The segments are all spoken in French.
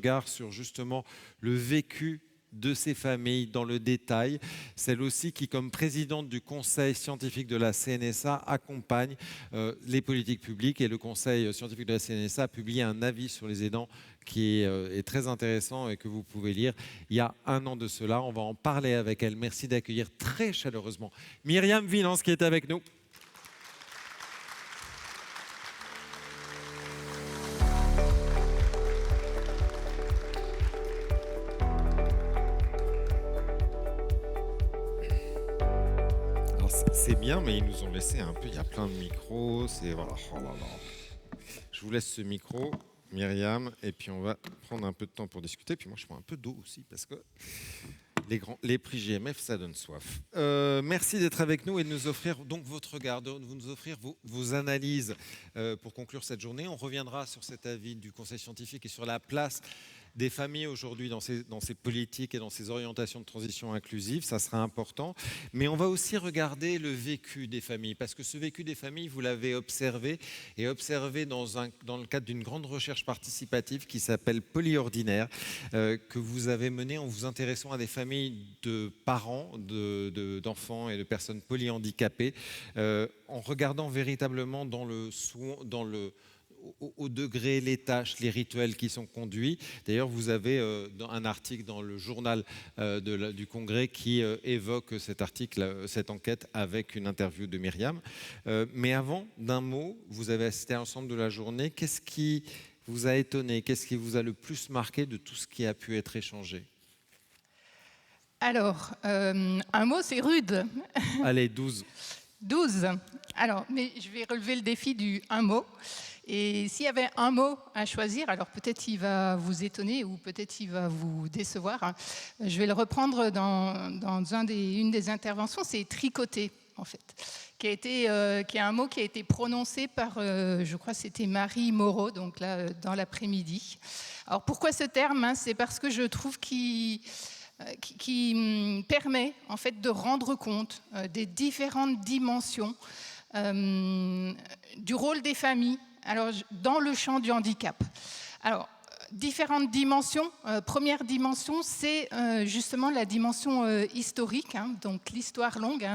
regard sur justement le vécu de ces familles dans le détail, celle aussi qui, comme présidente du conseil scientifique de la CNSA, accompagne les politiques publiques, et le conseil scientifique de la CNSA a publié un avis sur les aidants qui est très intéressant et que vous pouvez lire il y a un an de cela. On va en parler avec elle. Merci d'accueillir très chaleureusement Myriam Villance qui est avec nous. C'est bien, mais ils nous ont laissé un peu. Il y a plein de micros. C'est voilà. Oh là là. Je vous laisse ce micro, Myriam, et puis on va prendre un peu de temps pour discuter. Puis moi, je prends un peu d'eau aussi parce que les prix GMF, ça donne soif. Merci d'être avec nous et de nous offrir donc votre regard, de nous offrir vos analyses pour conclure cette journée. On reviendra sur cet avis du Conseil scientifique et sur la place des familles aujourd'hui dans ces politiques et dans ces orientations de transition inclusive, ça sera important. Mais on va aussi regarder le vécu des familles, parce que ce vécu des familles, vous l'avez observé, et observé dans le cadre d'une grande recherche participative qui s'appelle Polyordinaire, que vous avez menée en vous intéressant à des familles de parents, d'enfants et de personnes polyhandicapées, en regardant véritablement au degré, les tâches, les rituels qui sont conduits. D'ailleurs, vous avez un article dans le journal du Congrès qui évoque cette enquête avec une interview de Myriam. Mais avant, d'un mot, vous avez assisté à l'ensemble de la journée. Qu'est-ce qui vous a étonné? Qu'est-ce qui vous a le plus marqué de tout ce qui a pu être échangé? Alors, un mot, c'est rude. Allez, 12. 12. Alors, mais je vais relever le défi du un mot. Et s'il y avait un mot à choisir, alors peut-être il va vous étonner ou peut-être il va vous décevoir. Je vais le reprendre dans une des interventions, c'est tricoter en fait, qui est un mot qui a été prononcé par, je crois que c'était Marie Moreau, donc là dans l'après-midi. Alors pourquoi ce terme? C'est parce que je trouve qui permet en fait de rendre compte des différentes dimensions du rôle des familles. Alors, dans le champ du handicap. Alors, différentes dimensions. Première dimension, c'est justement la dimension historique, hein, donc l'histoire longue.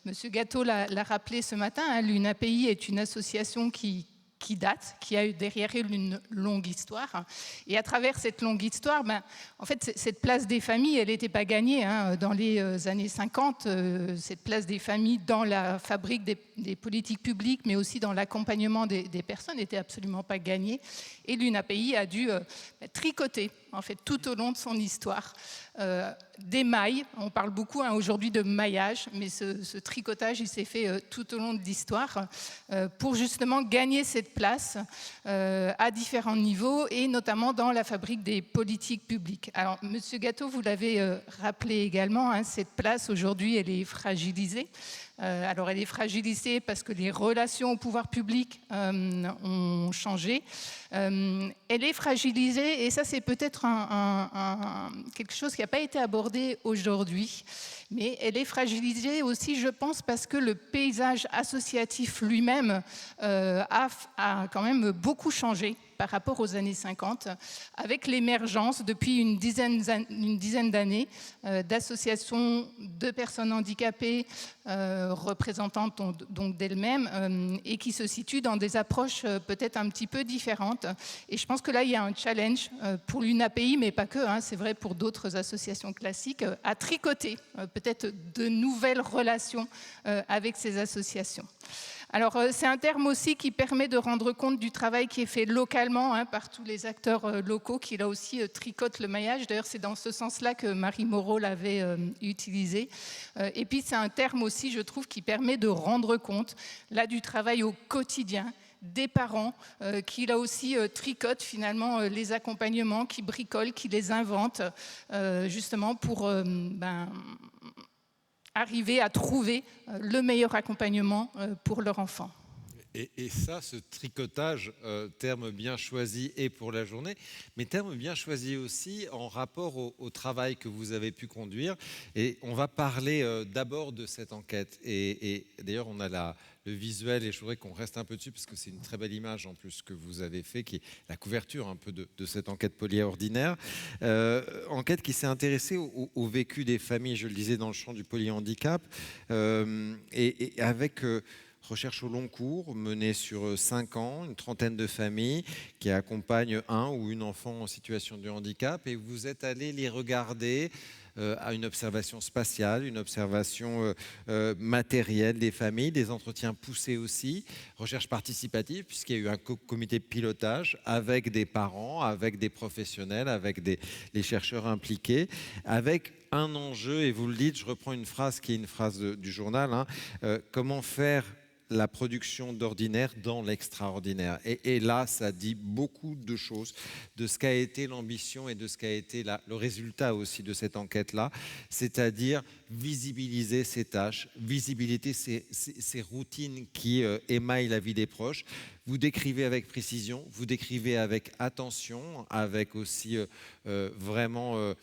Monsieur Gâteau l'a rappelé ce matin, l'UNAPI est une association qui date, qui a eu derrière elle une longue histoire. Et à travers cette longue histoire, en fait, cette place des familles, elle n'était pas gagnée. Dans les années 50, cette place des familles dans la fabrique des politiques publiques, mais aussi dans l'accompagnement des personnes, n'était absolument pas gagnée. Et l'UNAPI a dû tricoter, en fait, tout au long de son histoire, des mailles. On parle beaucoup aujourd'hui de maillage, mais ce tricotage, il s'est fait tout au long de l'histoire pour justement gagner cette place à différents niveaux et notamment dans la fabrique des politiques publiques. Alors, Monsieur Gâteau, vous l'avez rappelé également, cette place aujourd'hui, elle est fragilisée. Alors, elle est fragilisée parce que les relations au pouvoir public ont changé. Elle est fragilisée, et ça, c'est peut-être quelque chose qui n'a pas été abordé aujourd'hui, mais elle est fragilisée aussi, je pense, parce que le paysage associatif lui-même a quand même beaucoup changé par rapport aux années 50, avec l'émergence depuis une dizaine d'années d'associations de personnes handicapées, représentantes donc d'elles-mêmes, et qui se situent dans des approches peut-être un petit peu différentes. Et je pense que là, il y a un challenge pour l'UNAPI, mais pas que, c'est vrai pour d'autres associations classiques, à tricoter peut-être de nouvelles relations avec ces associations. Alors, c'est un terme aussi qui permet de rendre compte du travail qui est fait localement par tous les acteurs locaux qui, là aussi, tricotent le maillage. D'ailleurs, c'est dans ce sens-là que Marie Moreau l'avait utilisé. Et puis, c'est un terme aussi, je trouve, qui permet de rendre compte, là, du travail au quotidien des parents qui, là aussi, tricotent finalement les accompagnements, qui bricolent, qui les inventent, justement pour arriver à trouver le meilleur accompagnement pour leur enfant. Et ça, ce tricotage, terme bien choisi et pour la journée, mais terme bien choisi aussi en rapport au travail que vous avez pu conduire. Et on va parler d'abord de cette enquête. Et d'ailleurs, on a le visuel, et je voudrais qu'on reste un peu dessus parce que c'est une très belle image en plus que vous avez fait, qui est la couverture un peu de cette enquête polyordinaire. Enquête qui s'est intéressée au vécu des familles, je le disais, dans le champ du polyhandicap, et avec recherche au long cours menée sur 5 ans, une trentaine de familles qui accompagnent un ou une enfant en situation de handicap, et vous êtes allé les regarder à une observation spatiale, une observation matérielle des familles, des entretiens poussés aussi, recherche participative, puisqu'il y a eu un comité de pilotage avec des parents, avec des professionnels, avec les chercheurs impliqués, avec un enjeu, et vous le dites, je reprends une phrase qui est une phrase du journal, hein, comment faire la production d'ordinaire dans l'extraordinaire. Et là, ça dit beaucoup de choses, de ce qu'a été l'ambition et de ce qu'a été le résultat aussi de cette enquête-là, c'est-à-dire visibiliser ces tâches, visibiliser ces routines qui émaillent la vie des proches. Vous décrivez avec précision, vous décrivez avec attention, avec aussi vraiment...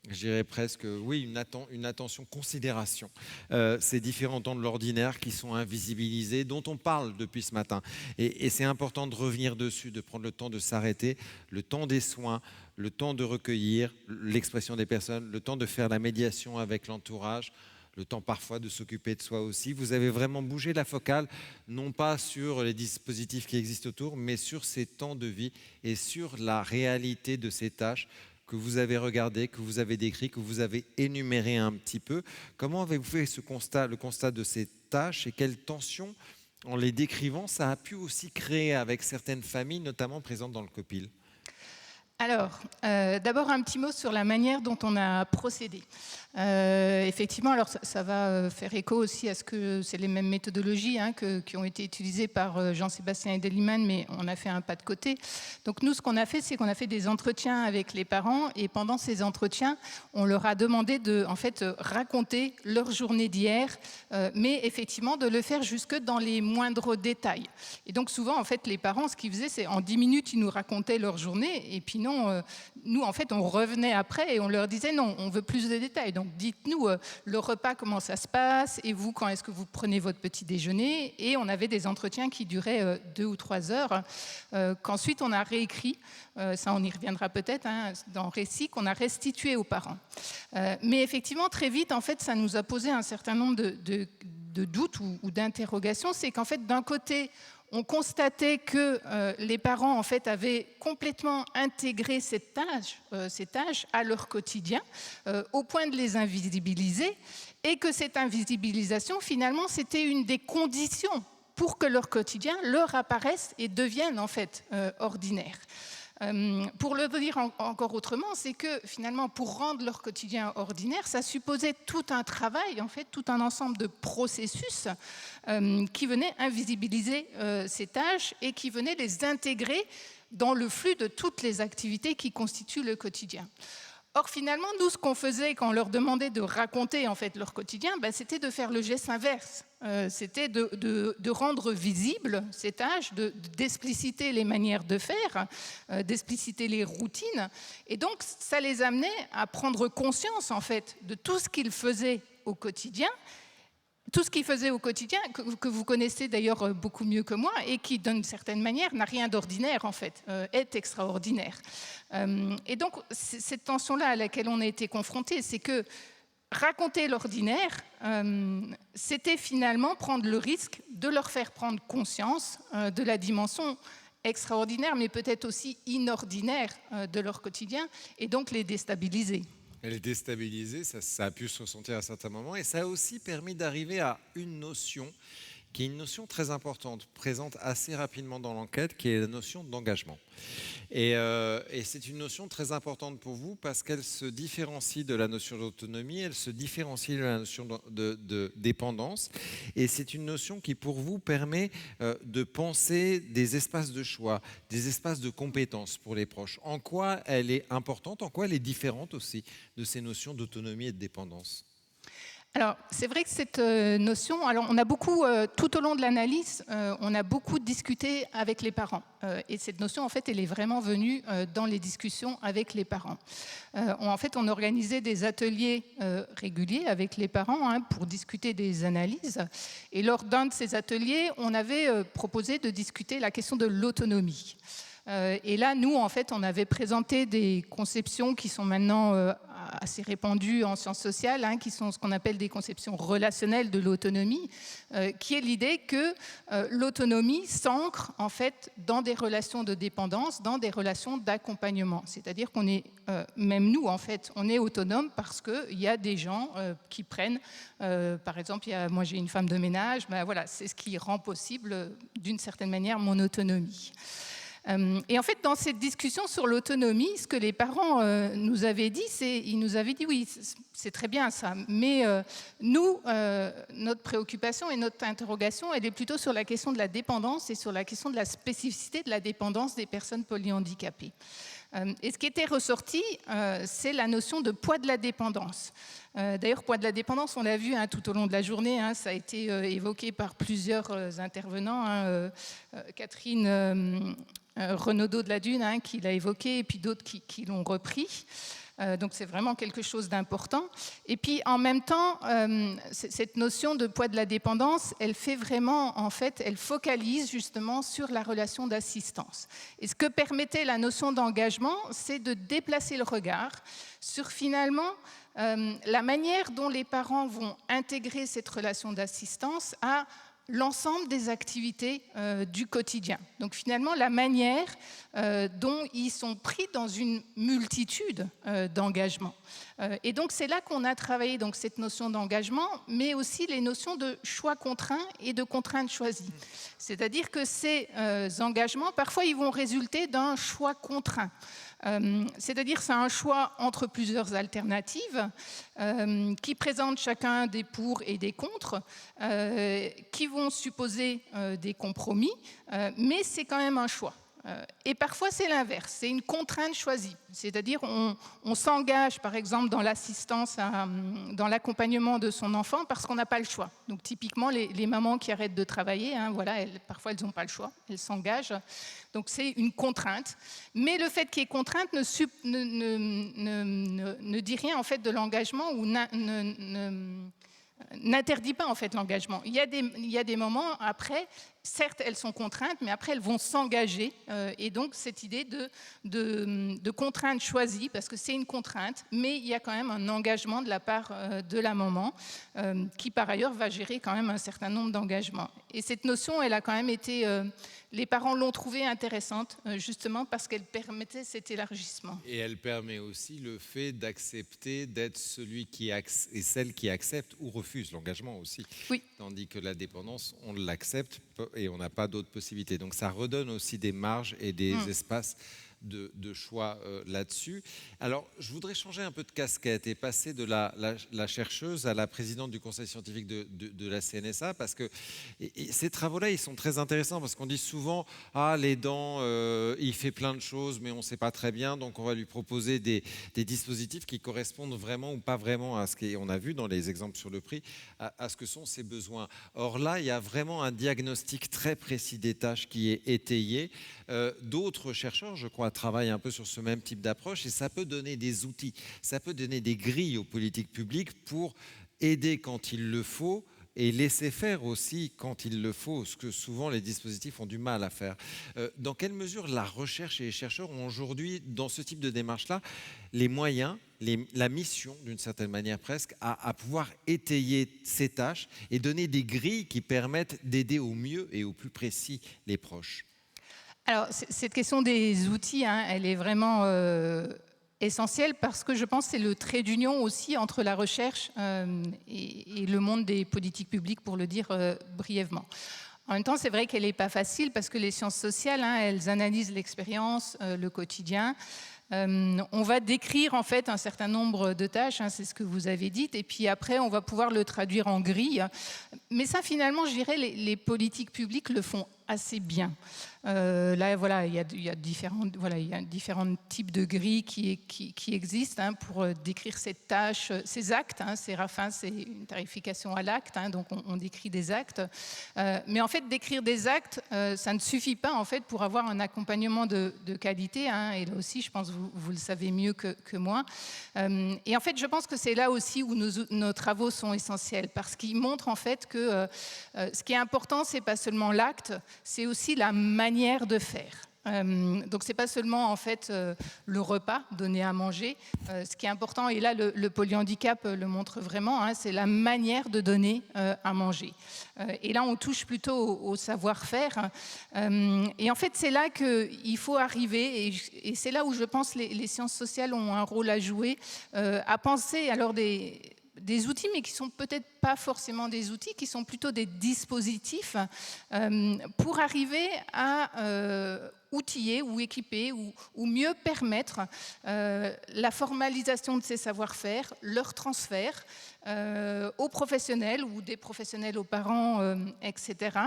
je dirais presque, oui, une attention, considération. Ces différents temps de l'ordinaire qui sont invisibilisés, dont on parle depuis ce matin. Et c'est important de revenir dessus, de prendre le temps de s'arrêter, le temps des soins, le temps de recueillir l'expression des personnes, le temps de faire la médiation avec l'entourage, le temps parfois de s'occuper de soi aussi. Vous avez vraiment bougé la focale, non pas sur les dispositifs qui existent autour, mais sur ces temps de vie et sur la réalité de ces tâches que vous avez regardé, que vous avez décrit, que vous avez énuméré un petit peu. Comment avez-vous fait le constat de ces tâches, et quelles tensions, en les décrivant, ça a pu aussi créer avec certaines familles, notamment présentes dans le COPIL? Alors, d'abord un petit mot sur la manière dont on a procédé. Effectivement, alors ça va faire écho aussi à ce que c'est les mêmes méthodologies qui ont été utilisées par Jean-Sébastien Edelman, mais on a fait un pas de côté. Donc nous, ce qu'on a fait, c'est qu'on a fait des entretiens avec les parents, et pendant ces entretiens, on leur a demandé de, en fait, raconter leur journée d'hier, mais effectivement de le faire jusque dans les moindres détails. Et donc souvent, en fait, les parents, ce qu'ils faisaient, c'est en 10 minutes, ils nous racontaient leur journée, et puis non, nous, en fait, on revenait après et on leur disait non, on veut plus de détails. Donc dites-nous le repas, comment ça se passe, et vous, quand est-ce que vous prenez votre petit déjeuner? Et on avait des entretiens qui duraient 2 ou 3 heures, qu'ensuite on a réécrit, ça on y reviendra peut-être, dans Récit, qu'on a restitué aux parents. Mais effectivement, très vite, en fait, ça nous a posé un certain nombre de doutes ou d'interrogations. C'est qu'en fait, d'un côté, on constatait que les parents en fait, avaient complètement intégré ces tâches à leur quotidien, au point de les invisibiliser, et que cette invisibilisation, finalement, c'était une des conditions pour que leur quotidien leur apparaisse et devienne en fait ordinaire. Pour le dire encore autrement, c'est que finalement, pour rendre leur quotidien ordinaire, ça supposait tout un travail, en fait, tout un ensemble de processus qui venaient invisibiliser ces tâches et qui venaient les intégrer dans le flux de toutes les activités qui constituent le quotidien. Or, finalement, nous, ce qu'on faisait quand on leur demandait de raconter en fait, leur quotidien, c'était de faire le geste inverse. C'était de rendre visibles ces tâches, d'expliciter les manières de faire, d'expliciter les routines. Et donc, ça les amenait à prendre conscience en fait, de tout ce qu'ils faisaient au quotidien, tout ce qu'ils faisaient au quotidien, que vous connaissez d'ailleurs beaucoup mieux que moi, et qui, d'une certaine manière, n'a rien d'ordinaire, en fait, est extraordinaire. Et donc, cette tension-là à laquelle on a été confrontés, c'est que raconter l'ordinaire, c'était finalement prendre le risque de leur faire prendre conscience de la dimension extraordinaire, mais peut-être aussi inordinaire de leur quotidien, et donc les déstabiliser. Elle est déstabilisée, ça a pu se ressentir à certains moments, et ça a aussi permis d'arriver à une notion qui est une notion très importante, présente assez rapidement dans l'enquête, qui est la notion d'engagement. Et c'est une notion très importante pour vous parce qu'elle se différencie de la notion d'autonomie, elle se différencie de la notion de dépendance, et c'est une notion qui pour vous permet de penser des espaces de choix, des espaces de compétences pour les proches. En quoi elle est importante, en quoi elle est différente aussi de ces notions d'autonomie et de dépendance? Alors, c'est vrai que cette notion, alors on a beaucoup, tout au long de l'analyse, on a beaucoup discuté avec les parents. Et cette notion, en fait, elle est vraiment venue dans les discussions avec les parents. En fait, on organisait des ateliers réguliers avec les parents pour discuter des analyses. Et lors d'un de ces ateliers, on avait proposé de discuter la question de l'autonomie. Et là, nous, en fait, on avait présenté des conceptions qui sont maintenant assez répandues en sciences sociales, qui sont ce qu'on appelle des conceptions relationnelles de l'autonomie, qui est l'idée que l'autonomie s'ancre, en fait, dans des relations de dépendance, dans des relations d'accompagnement. C'est-à-dire qu'on est, même nous, en fait, on est autonome parce qu'il y a des gens qui prennent, par exemple, moi j'ai une femme de ménage, ben voilà, c'est ce qui rend possible, d'une certaine manière, mon autonomie. Et en fait, dans cette discussion sur l'autonomie, ce que les parents nous avaient dit, ils nous avaient dit oui, c'est très bien ça, mais nous, notre préoccupation et notre interrogation, elle est plutôt sur la question de la dépendance et sur la question de la spécificité de la dépendance des personnes polyhandicapées. Et ce qui était ressorti, c'est la notion de poids de la dépendance. D'ailleurs, poids de la dépendance, on l'a vu tout au long de la journée, ça a été évoqué par plusieurs intervenants. Catherine Renaudot de la Dune qui l'a évoqué, et puis d'autres qui l'ont repris. Donc c'est vraiment quelque chose d'important. Et puis en même temps, cette notion de poids de la dépendance, elle fait vraiment, en fait, elle focalise justement sur la relation d'assistance. Et ce que permettait la notion d'engagement, c'est de déplacer le regard sur finalement la manière dont les parents vont intégrer cette relation d'assistance à l'ensemble des activités du quotidien. Donc finalement, la manière dont ils sont pris dans une multitude d'engagements. Et donc c'est là qu'on a travaillé donc, cette notion d'engagement, mais aussi les notions de choix contraints et de contraintes choisies. C'est-à-dire que ces engagements, parfois, ils vont résulter d'un choix contraint. C'est-à-dire c'est un choix entre plusieurs alternatives qui présentent chacun des pour et des contre, qui vont supposer des compromis, mais c'est quand même un choix. Et parfois, c'est l'inverse, c'est une contrainte choisie. C'est-à-dire, on s'engage, par exemple, dans l'assistance, dans l'accompagnement de son enfant parce qu'on n'a pas le choix. Donc, typiquement, les mamans qui arrêtent de travailler, voilà, parfois, elles n'ont pas le choix, elles s'engagent. Donc, c'est une contrainte. Mais le fait qu'il y ait contrainte ne dit rien, en fait, de l'engagement ou n'interdit pas en fait l'engagement. Il y a des moments après, certes elles sont contraintes, mais après elles vont s'engager. Et donc cette idée de contrainte choisie, parce que c'est une contrainte, mais il y a quand même un engagement de la part de la maman, qui par ailleurs va gérer quand même un certain nombre d'engagements. Et cette notion, elle a quand même été... les parents l'ont trouvée intéressante, justement parce qu'elle permettait cet élargissement. Et elle permet aussi le fait d'accepter d'être celui et celle qui accepte ou refuse l'engagement aussi. Oui. Tandis que la dépendance, on l'accepte et on n'a pas d'autres possibilités. Donc ça redonne aussi des marges et des espaces de choix là-dessus. Alors, je voudrais changer un peu de casquette et passer de la chercheuse à la présidente du conseil scientifique de la CNSA, parce que ces travaux-là, ils sont très intéressants, parce qu'on dit souvent « Ah, l'aidant, il fait plein de choses, mais on ne sait pas très bien, donc on va lui proposer des dispositifs qui correspondent vraiment ou pas vraiment à ce qu'on a vu dans les exemples sur le prix, à ce que sont ses besoins. » Or là, il y a vraiment un diagnostic très précis des tâches qui est étayé. D'autres chercheurs, je crois, travaillent un peu sur ce même type d'approche, et ça peut donner des outils, ça peut donner des grilles aux politiques publiques pour aider quand il le faut et laisser faire aussi quand il le faut, ce que souvent les dispositifs ont du mal à faire. Dans quelle mesure la recherche et les chercheurs ont aujourd'hui, dans ce type de démarche-là, les moyens, la mission, d'une certaine manière presque, à pouvoir étayer ces tâches et donner des grilles qui permettent d'aider au mieux et au plus précis les proches? Alors, cette question des outils, elle est vraiment essentielle parce que je pense que c'est le trait d'union aussi entre la recherche et le monde des politiques publiques, pour le dire brièvement. En même temps, c'est vrai qu'elle n'est pas facile parce que les sciences sociales, elles analysent l'expérience, le quotidien. On va décrire en fait un certain nombre de tâches, c'est ce que vous avez dit, et puis après on va pouvoir le traduire en grille. Mais ça, finalement, je dirais, les politiques publiques le font assez bien. Là, voilà, il y a différents types de grilles qui existent hein, pour décrire cette tâche, ces actes. Hein, Séraphin, c'est une tarification à l'acte, hein, donc on décrit des actes. Mais en fait, décrire des actes, ça ne suffit pas en fait pour avoir un accompagnement de qualité. Hein, et là aussi, je pense que vous le savez mieux que moi. Et en fait, je pense que c'est là aussi où nos travaux sont essentiels, parce qu'ils montrent en fait que ce qui est important, c'est pas seulement l'acte, c'est aussi la manière de faire. Donc c'est pas seulement en fait le repas donné à manger. Ce qui est important, et là le polyhandicap le montre vraiment, hein, c'est la manière de donner à manger. Et là on touche plutôt au savoir-faire. Et en fait c'est là qu'il faut arriver, et c'est là où je pense les sciences sociales ont un rôle à jouer, à penser alors des outils, mais qui ne sont peut-être pas forcément des outils, qui sont plutôt des dispositifs pour arriver à outiller ou équiper ou mieux permettre la formalisation de ces savoir-faire, leur transfert aux professionnels ou des professionnels aux parents, etc.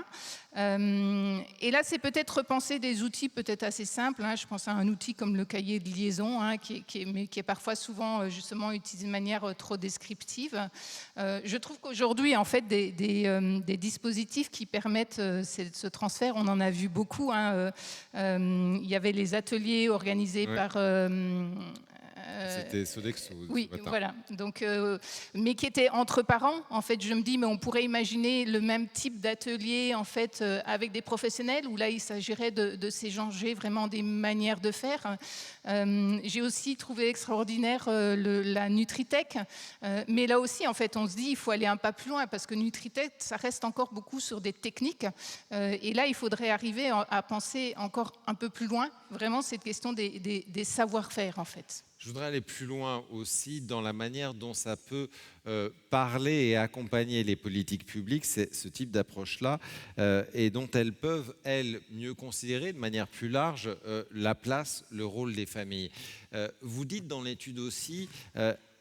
Et là, c'est peut-être repenser des outils peut-être assez simples. Hein. Je pense à un outil comme le cahier de liaison, hein, qui est parfois souvent justement utilisé de manière trop descriptive. Je trouve qu'aujourd'hui, en fait, des dispositifs qui permettent ce transfert, on en a vu beaucoup. Hein. Il y avait les ateliers organisés par... C'était Sodexo. Oui, voilà. Donc, mais qui était entre parents. En fait, je me dis, mais on pourrait imaginer le même type d'atelier en fait avec des professionnels où là, il s'agirait de s'échanger vraiment des manières de faire. J'ai aussi trouvé extraordinaire la Nutritech, mais là aussi, en fait, on se dit, il faut aller un pas plus loin parce que Nutritech, ça reste encore beaucoup sur des techniques. Et là, il faudrait arriver à penser encore un peu plus loin. Vraiment, cette question des savoir-faire, en fait. Je voudrais aller plus loin aussi dans la manière dont ça peut parler et accompagner les politiques publiques, ce type d'approche-là, et dont elles peuvent, elles, mieux considérer de manière plus large la place, le rôle des familles. Vous dites dans l'étude aussi,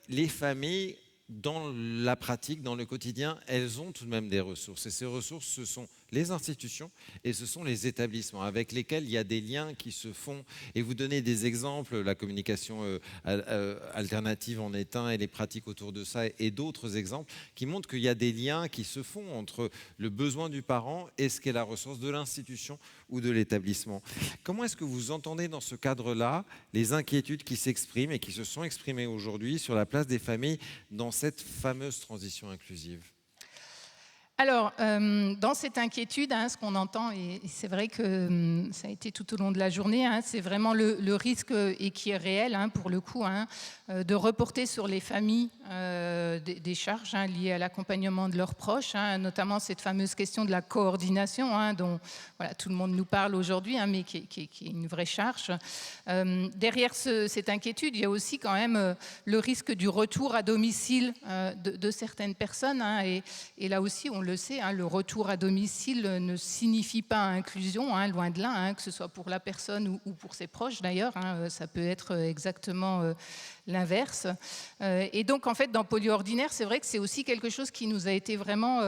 les familles, dans la pratique, dans le quotidien, elles ont tout de même des ressources. Et ces ressources, ce sont les institutions et ce sont les établissements avec lesquels il y a des liens qui se font. Et vous donnez des exemples, la communication alternative en est un et les pratiques autour de ça et d'autres exemples qui montrent qu'il y a des liens qui se font entre le besoin du parent et ce qu'est la ressource de l'institution ou de l'établissement. Comment est-ce que vous entendez dans ce cadre-là les inquiétudes qui s'expriment et qui se sont exprimées aujourd'hui sur la place des familles dans cette fameuse transition inclusive ? Alors, dans cette inquiétude, hein, ce qu'on entend, et c'est vrai que ça a été tout au long de la journée, hein, c'est vraiment le risque, et qui est réel hein, pour le coup, hein, de reporter sur les familles des charges hein, liées à l'accompagnement de leurs proches, hein, notamment cette fameuse question de la coordination hein, dont voilà, tout le monde nous parle aujourd'hui, hein, mais qui est une vraie charge. Derrière cette inquiétude, il y a aussi quand même le risque du retour à domicile de certaines personnes, hein, et là aussi, on le sait, hein, le retour à domicile ne signifie pas inclusion, hein, loin de là, hein, que ce soit pour la personne ou pour ses proches d'ailleurs, hein, ça peut être exactement l'inverse. Et donc en fait dans Polyordinaire, c'est vrai que c'est aussi quelque chose qui nous a été vraiment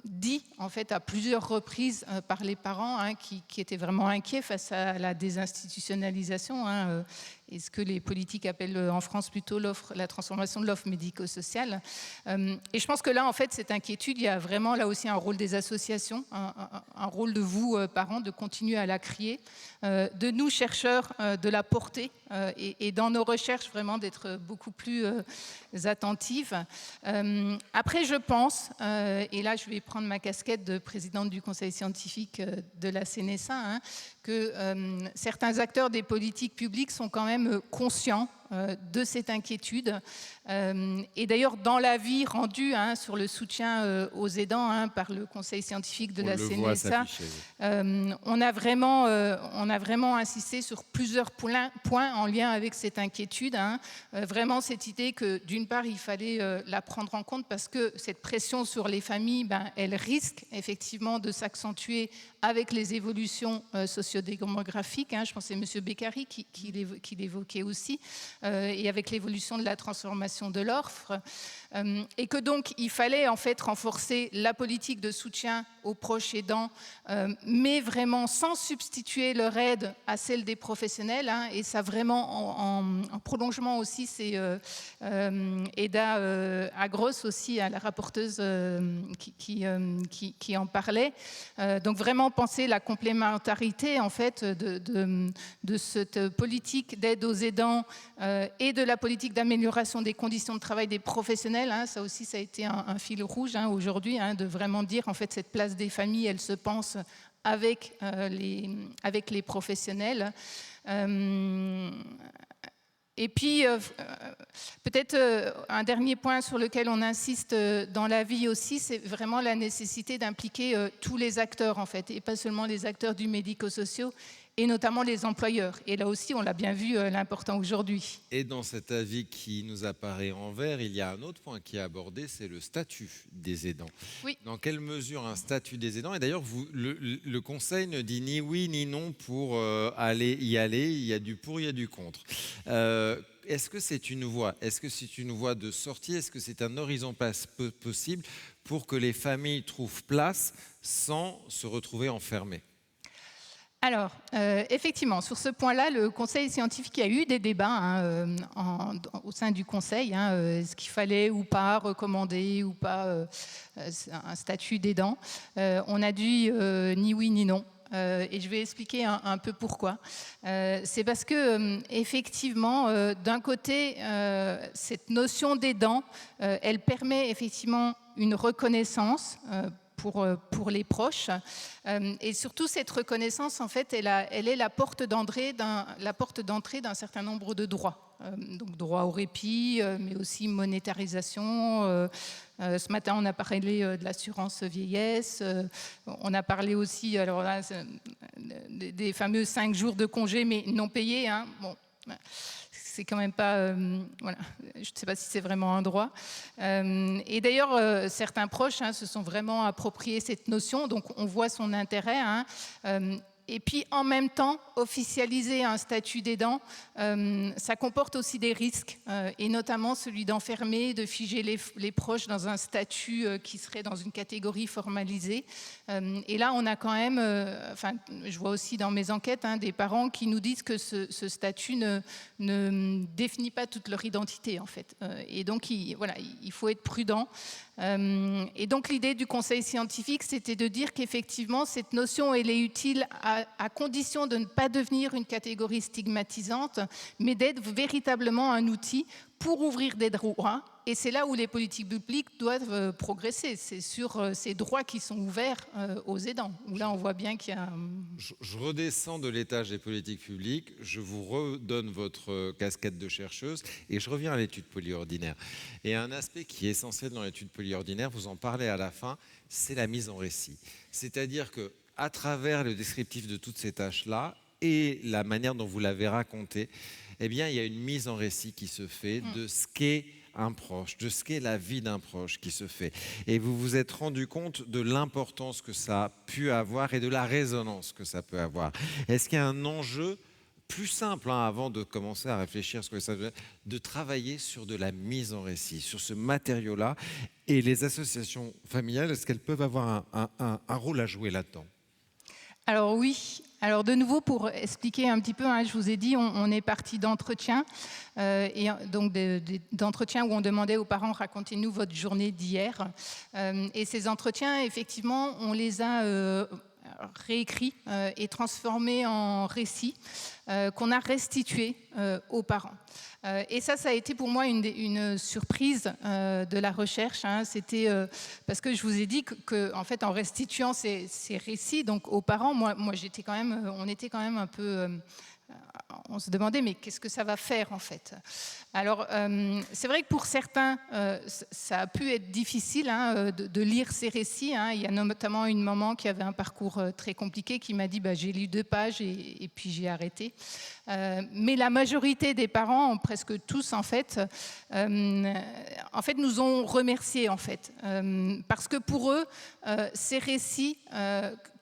dit en fait à plusieurs reprises par les parents hein, qui étaient vraiment inquiets face à la désinstitutionnalisation hein, et ce que les politiques appellent en France plutôt la transformation de l'offre médico-sociale. Et je pense que là, en fait, cette inquiétude, il y a vraiment là aussi un rôle des associations, un rôle de vous, parents, de continuer à la crier, de nous, chercheurs, de la porter, et dans nos recherches, vraiment d'être beaucoup plus attentives. Après, je pense, et là, je vais prendre ma casquette de présidente du conseil scientifique de la CNSA, hein, que certains acteurs des politiques publiques sont quand même conscients de cette inquiétude. Et d'ailleurs, dans l'avis rendu hein, sur le soutien aux aidants hein, par le conseil scientifique de la CNSA, on a vraiment insisté sur plusieurs points en lien avec cette inquiétude. Hein. Vraiment cette idée que, d'une part, il fallait la prendre en compte parce que cette pression sur les familles, elle risque effectivement de s'accentuer avec les évolutions sociodémographiques. Hein. Je pense que c'est M. Beccari qui l'évoquait aussi. et avec l'évolution de la transformation de l'offre. Et que donc il fallait en fait renforcer la politique de soutien aux proches aidants, mais vraiment sans substituer leur aide à celle des professionnels, hein, et ça vraiment en prolongement aussi, c'est Eda Agros aussi, la rapporteuse qui en parlait. Donc vraiment penser la complémentarité en fait de cette politique d'aide aux aidants et de la politique d'amélioration des conditions de travail des professionnels. Hein, ça aussi, ça a été un fil rouge, hein, aujourd'hui, hein, de vraiment dire en fait cette place des familles, elle se pense avec les professionnels. Et puis, peut-être un dernier point sur lequel on insiste dans l'avis aussi, c'est vraiment la nécessité d'impliquer tous les acteurs, en fait, et pas seulement les acteurs du médico-social, et notamment les employeurs. Et là aussi, on l'a bien vu, l'important aujourd'hui. Et dans cet avis qui nous apparaît en vert, il y a un autre point qui est abordé, c'est le statut des aidants. Oui. Dans quelle mesure un statut des aidants? Et d'ailleurs, le Conseil ne dit ni oui ni non pour aller. Il y a du pour, il y a du contre. Est-ce que c'est une voie? Est-ce que c'est une voie de sortie? Est-ce que c'est un horizon possible pour que les familles trouvent place sans se retrouver enfermées? Alors, effectivement, sur ce point-là, le Conseil scientifique, il y a eu des débats, hein, au sein du Conseil, hein, est-ce qu'il fallait ou pas recommander ou pas un statut d'aidant. On a dit ni oui ni non. Et je vais expliquer un peu pourquoi. C'est parce que, effectivement, d'un côté, cette notion d'aidant, elle permet effectivement une reconnaissance pour les proches. Et surtout, cette reconnaissance, en fait, elle est la porte d'entrée d'un certain nombre de droits. Donc, droit au répit, mais aussi monétarisation. Ce matin, on a parlé de l'assurance vieillesse. On a parlé aussi, alors là, des fameux 5 jours de congé, mais non payés. Hein. Bon, c'est quand même pas, voilà, je ne sais pas si c'est vraiment un droit. Et d'ailleurs, certains proches, hein, se sont vraiment appropriés cette notion, donc on voit son intérêt. Hein. Et puis, en même temps, officialiser un statut d'aidant, ça comporte aussi des risques, et notamment celui d'enfermer, de figer les proches dans un statut qui serait dans une catégorie formalisée. Et là, on a quand même, enfin, je vois aussi dans mes enquêtes, hein, des parents qui nous disent que ce statut ne définit pas toute leur identité, en fait. Et donc, voilà, il faut être prudent. Et donc l'idée du Conseil scientifique, c'était de dire qu'effectivement cette notion, elle est utile à condition de ne pas devenir une catégorie stigmatisante, mais d'être véritablement un outil pour ouvrir des droits. Et c'est là où les politiques publiques doivent progresser. C'est sur ces droits qui sont ouverts aux aidants. Où là, on voit bien qu'il y a... Je redescends de l'étage des politiques publiques, je vous redonne votre casquette de chercheuse et je reviens à l'étude polyordinaire. Et un aspect qui est essentiel dans l'étude polyordinaire, vous en parlez à la fin, c'est la mise en récit. C'est-à-dire qu'à travers le descriptif de toutes ces tâches-là et la manière dont vous l'avez raconté, eh bien, il y a une mise en récit qui se fait de ce qu'est un proche, de ce qu'est la vie d'un proche qui se fait. Et vous vous êtes rendu compte de l'importance que ça a pu avoir et de la résonance que ça peut avoir. Est-ce qu'il y a un enjeu plus simple, hein, avant de commencer à réfléchir à ce que ça veut dire, de travailler sur de la mise en récit, sur ce matériau-là? Et les associations familiales, est-ce qu'elles peuvent avoir un rôle à jouer là-dedans? Alors oui, alors de nouveau pour expliquer un petit peu, hein, je vous ai dit, on est parti d'entretiens, et donc d'entretiens où on demandait aux parents, racontez-nous votre journée d'hier. Et ces entretiens, effectivement, on les a réécrits et transformés en récits qu'on a restitués aux parents. Et ça a été pour moi une surprise de la recherche. Hein. C'était parce que je vous ai dit que en fait, en restituant ces récits donc aux parents, moi j'étais quand même, on était quand même un peu, on se demandait mais qu'est-ce que ça va faire en fait. Alors c'est vrai que pour certains, ça a pu être difficile, hein, de lire ces récits. Hein. Il y a notamment une maman qui avait un parcours très compliqué qui m'a dit j'ai lu 2 pages et puis j'ai arrêté. Mais la majorité des parents, presque tous en fait, nous ont remerciés en fait, parce que pour eux, ces récits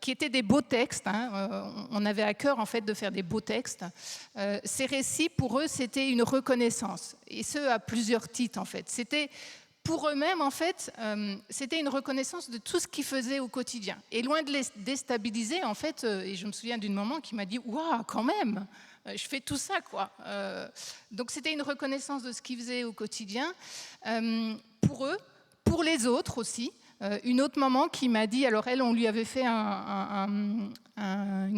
qui étaient des beaux textes. On avait à cœur en fait de faire des beaux textes. Ces récits, pour eux, c'était une reconnaissance, et ce à plusieurs titres en fait. C'était pour eux-mêmes, en fait, c'était une reconnaissance de tout ce qu'ils faisaient au quotidien. Et loin de les déstabiliser, en fait, et je me souviens d'une maman qui m'a dit « Waouh, quand même, je fais tout ça, quoi ». Donc c'était une reconnaissance de ce qu'ils faisaient au quotidien, pour eux, pour les autres aussi. Une autre maman qui m'a dit, alors elle, on lui avait fait une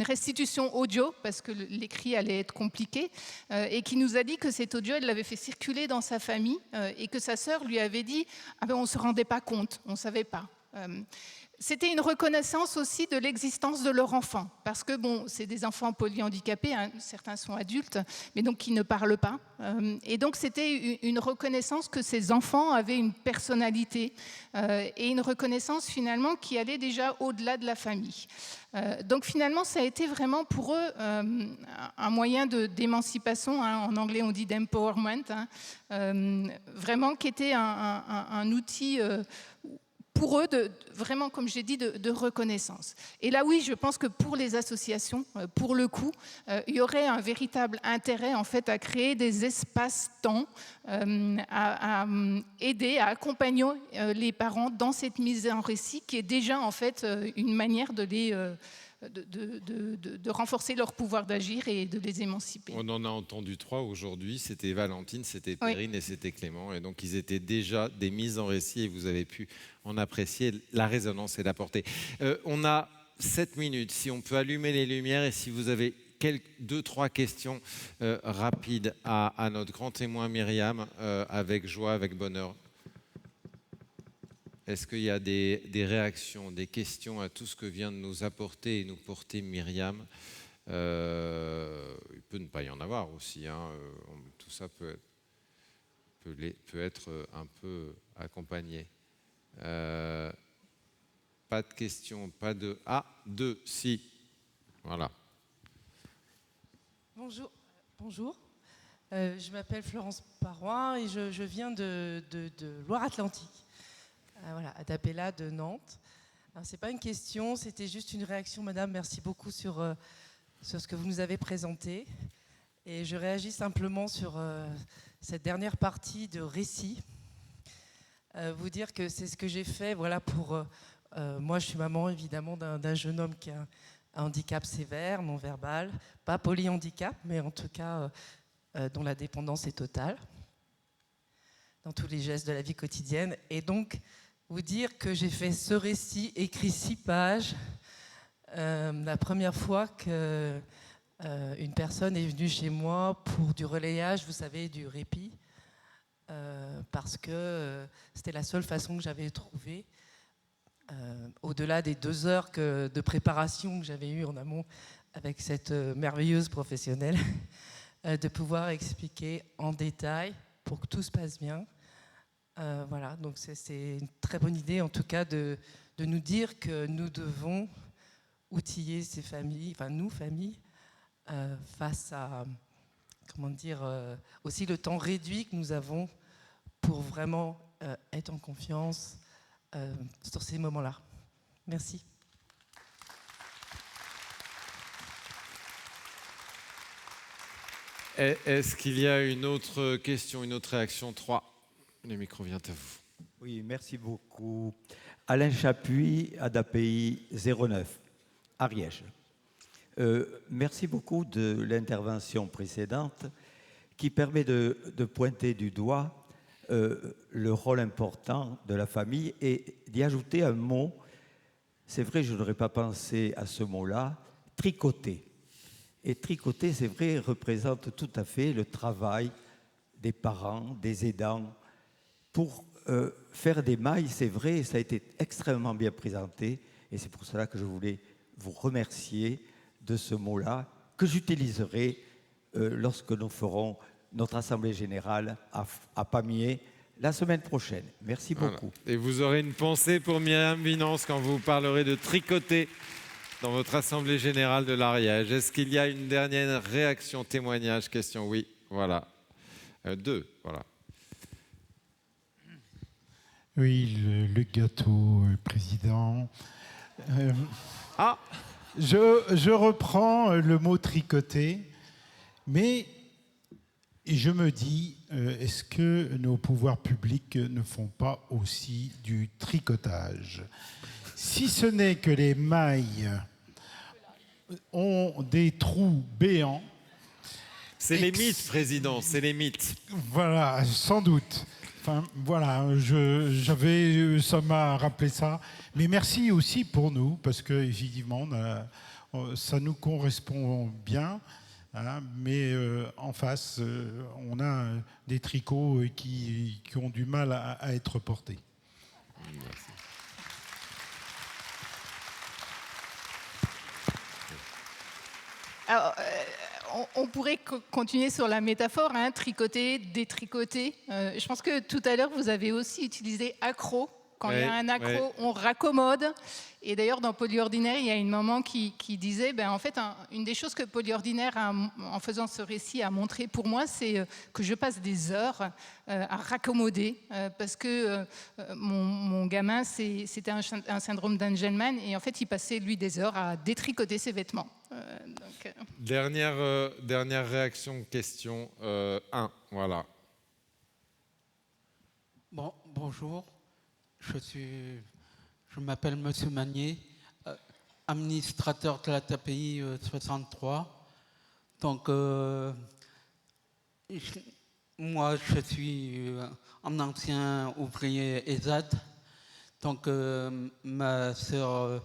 restitution audio parce que l'écrit allait être compliqué, et qui nous a dit que cet audio, elle l'avait fait circuler dans sa famille, et que sa sœur lui avait dit « Ah ben on ne se rendait pas compte, on ne savait pas ». C'était une reconnaissance aussi de l'existence de leur enfant, parce que bon, c'est des enfants polyhandicapés, certains sont adultes, mais donc qui ne parlent pas. Et donc c'était une reconnaissance que ces enfants avaient une personnalité, et une reconnaissance finalement qui allait déjà au-delà de la famille. Donc finalement, ça a été vraiment pour eux un moyen d'émancipation, en anglais on dit d'empowerment, vraiment qui était un outil pour eux, vraiment, comme j'ai dit, de reconnaissance. Et là, oui, je pense que pour les associations, pour le coup, il y aurait un véritable intérêt, en fait, à créer des espaces-temps, à aider, à accompagner les parents dans cette mise en récit, qui est déjà, en fait, une manière de renforcer leur pouvoir d'agir et de les émanciper. On en a entendu 3 aujourd'hui, c'était Valentine, c'était Perrine et c'était Clément. Et donc ils étaient déjà des mises en récit et vous avez pu en apprécier la résonance et la portée. On a 7 minutes, si on peut allumer les lumières et si vous avez 2-3 questions rapides à notre grand témoin Myriam, avec joie, avec bonheur. Est-ce qu'il y a des réactions, des questions à tout ce que vient de nous apporter et nous porter Myriam? Il peut ne pas y en avoir aussi. Tout ça peut être un peu accompagné. Pas de questions, pas de... Ah, 2, si. Voilà. Bonjour. Bonjour. Je m'appelle Florence Parois et je viens de Loire-Atlantique. Voilà, à Dapella de Nantes. Ce n'est pas une question, c'était juste une réaction, madame. Merci beaucoup sur ce que vous nous avez présenté. Et je réagis simplement sur cette dernière partie de récit. Vous dire que c'est ce que j'ai fait. Voilà, moi, je suis maman, évidemment, d'un jeune homme qui a un handicap sévère, non-verbal. Pas polyhandicap, mais en tout cas, dont la dépendance est totale dans tous les gestes de la vie quotidienne. Et donc, vous dire que j'ai fait ce récit, écrit 6 pages, la première fois qu'une personne est venue chez moi pour du relayage, vous savez, du répit, parce que c'était la seule façon que j'avais trouvée, au-delà des 2 heures de préparation que j'avais eues en amont avec cette merveilleuse professionnelle, de pouvoir expliquer en détail pour que tout se passe bien. Voilà, donc c'est une très bonne idée en tout cas de nous dire que nous devons outiller ces familles, enfin nous familles, face à, comment dire, aussi le temps réduit que nous avons pour vraiment être en confiance sur ces moments-là. Merci. Est-ce qu'il y a une autre question, une autre réaction? 3. Le micro vient à vous. Oui, merci beaucoup. Alain Chapuis, ADAPI 09, Ariège. Merci beaucoup de l'intervention précédente qui permet de pointer du doigt le rôle important de la famille et d'y ajouter un mot. C'est vrai, je n'aurais pas pensé à ce mot-là, tricoter. Et tricoter, c'est vrai, représente tout à fait le travail des parents, des aidants, pour faire des mailles, c'est vrai, ça a été extrêmement bien présenté, et c'est pour cela que je voulais vous remercier de ce mot-là, que j'utiliserai lorsque nous ferons notre Assemblée Générale à Pamiers la semaine prochaine. Merci beaucoup. Voilà. Et vous aurez une pensée pour Myriam Winans quand vous parlerez de tricoter dans votre Assemblée Générale de l'Ariège. Est-ce qu'il y a une dernière réaction, témoignage, question? Oui, voilà. 2, voilà. Oui, le gâteau, président. Ah, Je reprends le mot tricoter, mais je me dis, est-ce que nos pouvoirs publics ne font pas aussi du tricotage? Si ce n'est que les mailles ont des trous béants. c'est les mythes, Président, c'est les mythes. Voilà, sans doute. Enfin, voilà, ça m'a rappelé ça. Mais merci aussi pour nous, parce que effectivement, ça nous correspond bien. Hein, mais en face, on a des tricots qui ont du mal à être portés. Merci. Alors, on pourrait continuer sur la métaphore, hein, tricoter, détricoter. Je pense que tout à l'heure, vous avez aussi utilisé accro. Quand il y a un accro, on raccommode. Et d'ailleurs, dans Polyordinaire, il y a une maman qui disait, en fait, une des choses que Polyordinaire, en faisant ce récit, a montré pour moi, c'est que je passe des heures à raccommoder. Parce que mon gamin, c'était un syndrome d'Angelman. Et en fait, il passait, lui, des heures à détricoter ses vêtements. Dernière réaction, question 1, voilà. Bon, bonjour. Je m'appelle Monsieur Magnier, administrateur de l'ATAPI 63. Donc, moi, je suis un ancien ouvrier ESAT. Donc, ma sœur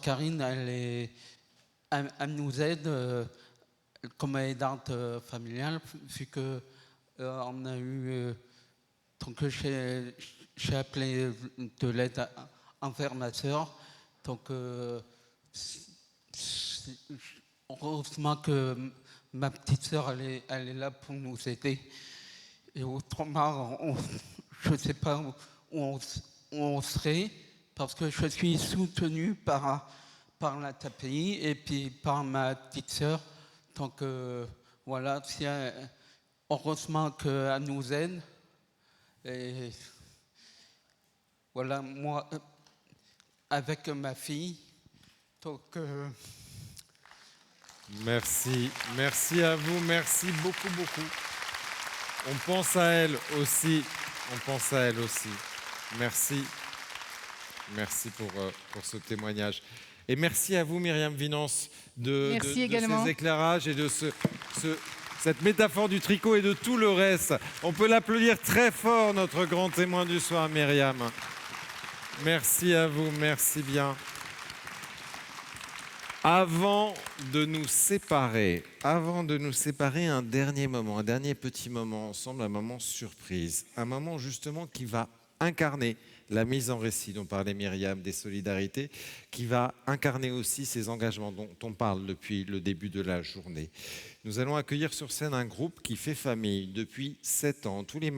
Karine, elle nous aide comme aidante familiale, vu que on a eu... Donc j'ai appelé de l'aide envers ma sœur. Donc heureusement que ma petite sœur elle est là pour nous aider. Et autrement, je ne sais pas où on serait, parce que je suis soutenu par la TAPI et puis par ma petite sœur. Donc voilà, heureusement qu'elle nous aide. Et voilà, moi, avec ma fille. Donc, Merci à vous, merci beaucoup. On pense à elle aussi. Merci pour ce témoignage. Et merci à vous, Myriam Vinance, de ces éclairages et de cette métaphore du tricot et de tout le reste. On peut l'applaudir très fort, notre grand témoin du soir, Myriam. Merci à vous, merci bien. Avant de nous séparer, un dernier petit moment ensemble, un moment surprise, un moment justement qui va incarner la mise en récit dont parlait Myriam, des solidarités, qui va incarner aussi ces engagements dont on parle depuis le début de la journée. Nous allons accueillir sur scène un groupe qui fait famille depuis 7 ans. Tous les